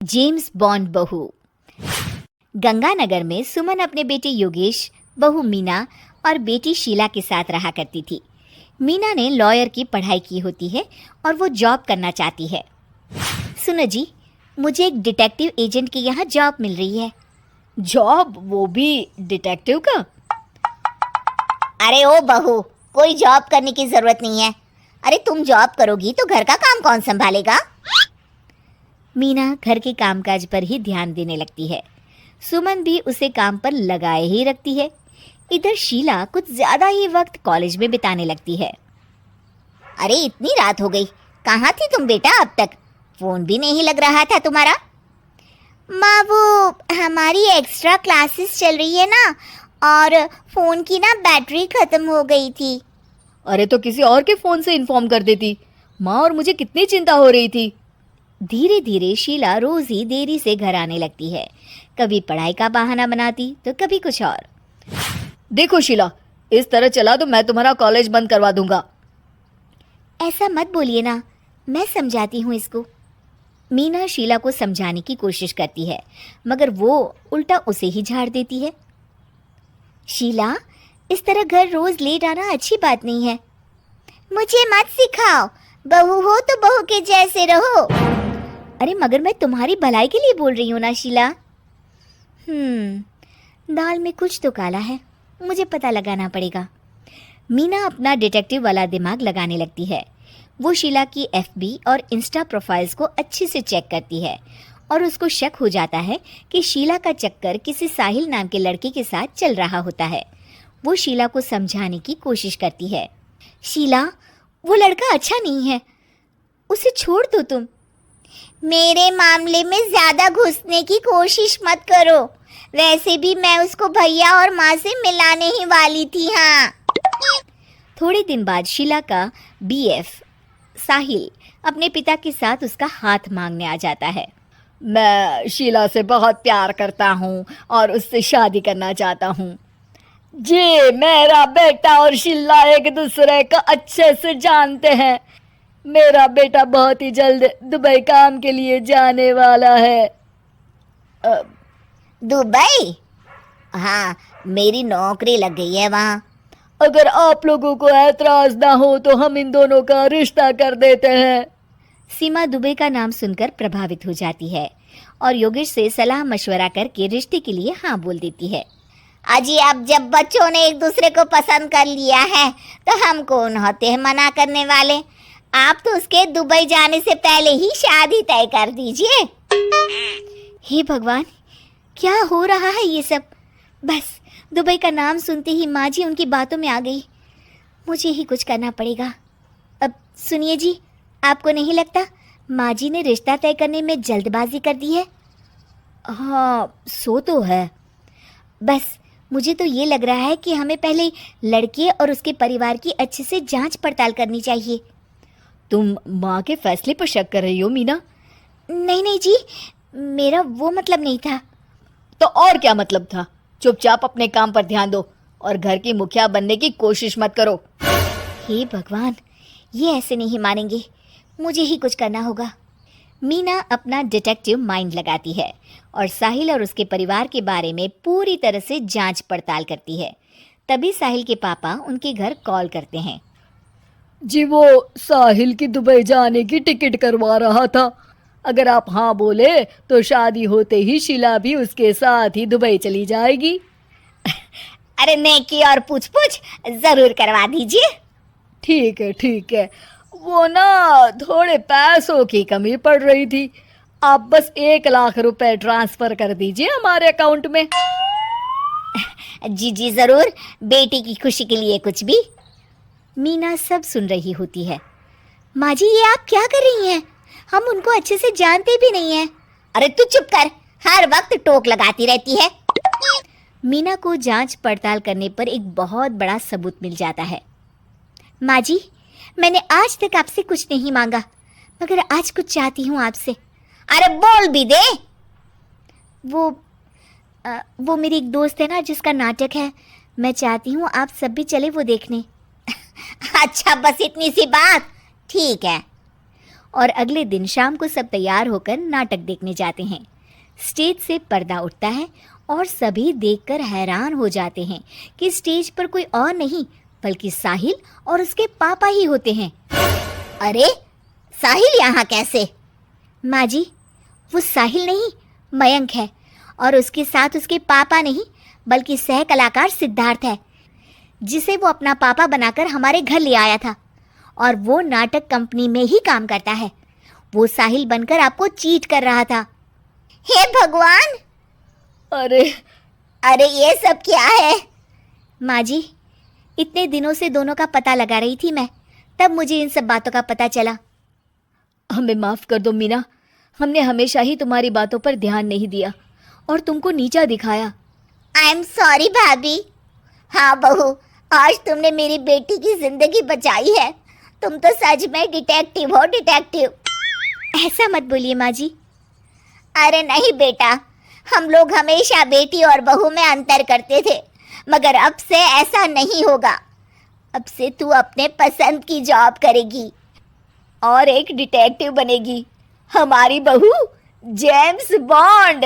James bond बहू। गंगानगर में सुमन अपने बेटे योगेश, बहू मीना और बेटी शीला के साथ रहा करती थी। मीना ने लॉयर की पढ़ाई की होती है और वो जॉब करना चाहती है। सुनो जी, मुझे एक डिटेक्टिव एजेंट के यहाँ जॉब मिल रही है। जॉब? वो भी डिटेक्टिव का? अरे ओ बहू, कोई जॉब करने की जरूरत नहीं है। अरे तुम जॉब करोगी तो घर का काम कौन संभालेगा? मीना घर के कामकाज पर ही ध्यान देने लगती है। सुमन भी उसे काम पर लगाए ही रखती है। इधर शीला कुछ ज्यादा ही वक्त कॉलेज में बिताने लगती है। अरे इतनी रात हो गई, कहाँ थी तुम बेटा अब तक? फोन भी नहीं लग रहा था तुम्हारा। माँ, वो हमारी एक्स्ट्रा क्लासेस चल रही है ना, और फोन की ना बैटरी खत्म हो गई थी। अरे तो किसी और के फोन से इन्फॉर्म कर देती। माँ और मुझे कितनी चिंता हो रही थी। धीरे धीरे शीला रोज ही देरी से घर आने लगती है। कभी पढ़ाई का बहाना बनाती तो कभी कुछ और। देखो शीला, इस तरह चला तो मैं तुम्हारा कॉलेज बंद करवा दूंगा। ऐसा मत बोलिए ना, मैं समझाती हूँ इसको। मीना शीला को समझाने की कोशिश करती है, मगर वो उल्टा उसे ही झाड़ देती है। शीला, इस तरह घर रोज लेट आना अच्छी बात नहीं है। मुझे मत सिखाओ, बहू हो तो बहू के जैसे रहो। अरे मगर मैं तुम्हारी भलाई के लिए बोल रही हूँ ना शीला। दाल में कुछ तो काला है, मुझे पता लगाना पड़ेगा। मीना अपना डिटेक्टिव वाला दिमाग लगाने लगती है। वो शीला की एफबी और इंस्टा प्रोफाइल्स को अच्छे से चेक करती है और उसको शक हो जाता है कि शीला का चक्कर किसी साहिल नाम के लड़के के साथ चल रहा होता है। वो शीला को समझाने की कोशिश करती है। शीला, वो लड़का अच्छा नहीं है, उसे छोड़ दो तुम। मेरे मामले में ज्यादा घुसने की कोशिश मत करो। वैसे भी मैं उसको भैया और माँ से मिलाने ही वाली थी। हाँ। थोड़े दिन बाद शीला का बीएफ साहिल अपने पिता के साथ उसका हाथ मांगने आ जाता है। मैं शीला से बहुत प्यार करता हूँ और उससे शादी करना चाहता हूँ। जी, मेरा बेटा और शीला एक दूसरे को अच्छे से जानते हैं। मेरा बेटा बहुत ही जल्द दुबई काम के लिए जाने वाला है। दुबई? हाँ, मेरी नौकरी लग गई है वहाँ। अगर आप लोगों को ऐतराज ना हो तो हम इन दोनों का रिश्ता कर देते हैं। सीमा दुबई का नाम सुनकर प्रभावित हो जाती है और योगेश से सलाह मशवरा करके रिश्ते के लिए हाँ बोल देती है। अजी, अब जब बच्चों ने एक दूसरे को पसंद कर लिया है तो हम कौन होते हैं मना करने वाले? आप तो उसके दुबई जाने से पहले ही शादी तय कर दीजिए। हे भगवान, क्या हो रहा है ये सब? बस दुबई का नाम सुनते ही माँ जी उनकी बातों में आ गई। मुझे ही कुछ करना पड़ेगा। अब सुनिए जी, आपको नहीं लगता माँ जी ने रिश्ता तय करने में जल्दबाजी कर दी है? हाँ, सो तो है। बस मुझे तो ये लग रहा है कि हमें पहले लड़के और उसके परिवार की अच्छे से जांच पड़ताल करनी चाहिए। तुम माँ के फैसले पर शक कर रही हो मीना? नहीं नहीं जी, मेरा वो मतलब नहीं था। तो और क्या मतलब था? चुपचाप अपने काम पर ध्यान दो और घर की मुखिया बनने की कोशिश मत करो। हे भगवान, ये ऐसे नहीं मानेंगे, मुझे ही कुछ करना होगा। मीना अपना डिटेक्टिव माइंड लगाती है और साहिल और उसके परिवार के बारे में पूरी तरह से जांच पड़ताल करती है। तभी साहिल के पापा उनके घर कॉल करते हैं। जी, वो साहिल की दुबई जाने की टिकट करवा रहा था। अगर आप हाँ बोले तो शादी होते ही शीला भी उसके साथ ही दुबई चली जाएगी। अरे नेकी और पूछ पूछ जरूर करवा दीजिए। ठीक है ठीक है, वो ना थोड़े पैसों की कमी पड़ रही थी। आप बस 1 लाख रुपए ट्रांसफर कर दीजिए हमारे अकाउंट में। जी जी जरूर, बेटी की खुशी के लिए कुछ भी। मीना सब सुन रही होती है। माँ जी, ये आप क्या कर रही हैं? हम उनको अच्छे से जानते भी नहीं हैं। अरे तू चुप कर, हर वक्त टोक लगाती रहती है। मीना को जांच पड़ताल करने पर एक बहुत बड़ा सबूत मिल जाता है। माँ जी, मैंने आज तक आपसे कुछ नहीं मांगा, मगर आज कुछ चाहती हूँ आपसे। अरे बोल भी दे। वो मेरी एक दोस्त है ना जिसका नाटक है, मैं चाहती हूँ आप सब भी चले वो देखने। अच्छा, बस इतनी सी बात? ठीक है। और अगले दिन शाम को सब तैयार होकर नाटक देखने जाते हैं। स्टेज से पर्दा उठता है और सभी देखकर हैरान हो जाते हैं कि स्टेज पर कोई और नहीं बल्कि साहिल और उसके पापा ही होते हैं। अरे साहिल यहाँ कैसे? माँ जी, वो साहिल नहीं मयंक है, और उसके साथ उसके पापा नहीं बल्कि सह कलाकार सिद्धार्थ है, जिसे वो अपना पापा बनाकर हमारे घर ले आया था, और वो नाटक कंपनी में ही काम करता है। वो साहिल बनकर आपको चीट कर रहा था। हे भगवान, अरे अरे ये सब क्या है? माँ जी, इतने दिनों से दोनों का पता लगा रही थी मैं, तब मुझे इन सब बातों का पता चला। हमें माफ कर दो मीना, हमने हमेशा ही तुम्हारी बातों पर ध्यान नहीं दिया और तुमको नीचा दिखाया। आई एम सॉरी भाभी। हाँ बहू, आज तुमने मेरी बेटी की जिंदगी बचाई है। तुम तो सच में डिटेक्टिव हो, डिटेक्टिव। ऐसा मत बोलिए माँ जी। अरे नहीं बेटा, हम लोग हमेशा बेटी और बहू में अंतर करते थे, मगर अब से ऐसा नहीं होगा। अब से तू अपने पसंद की जॉब करेगी और एक डिटेक्टिव बनेगी, हमारी बहू जेम्स बॉन्ड।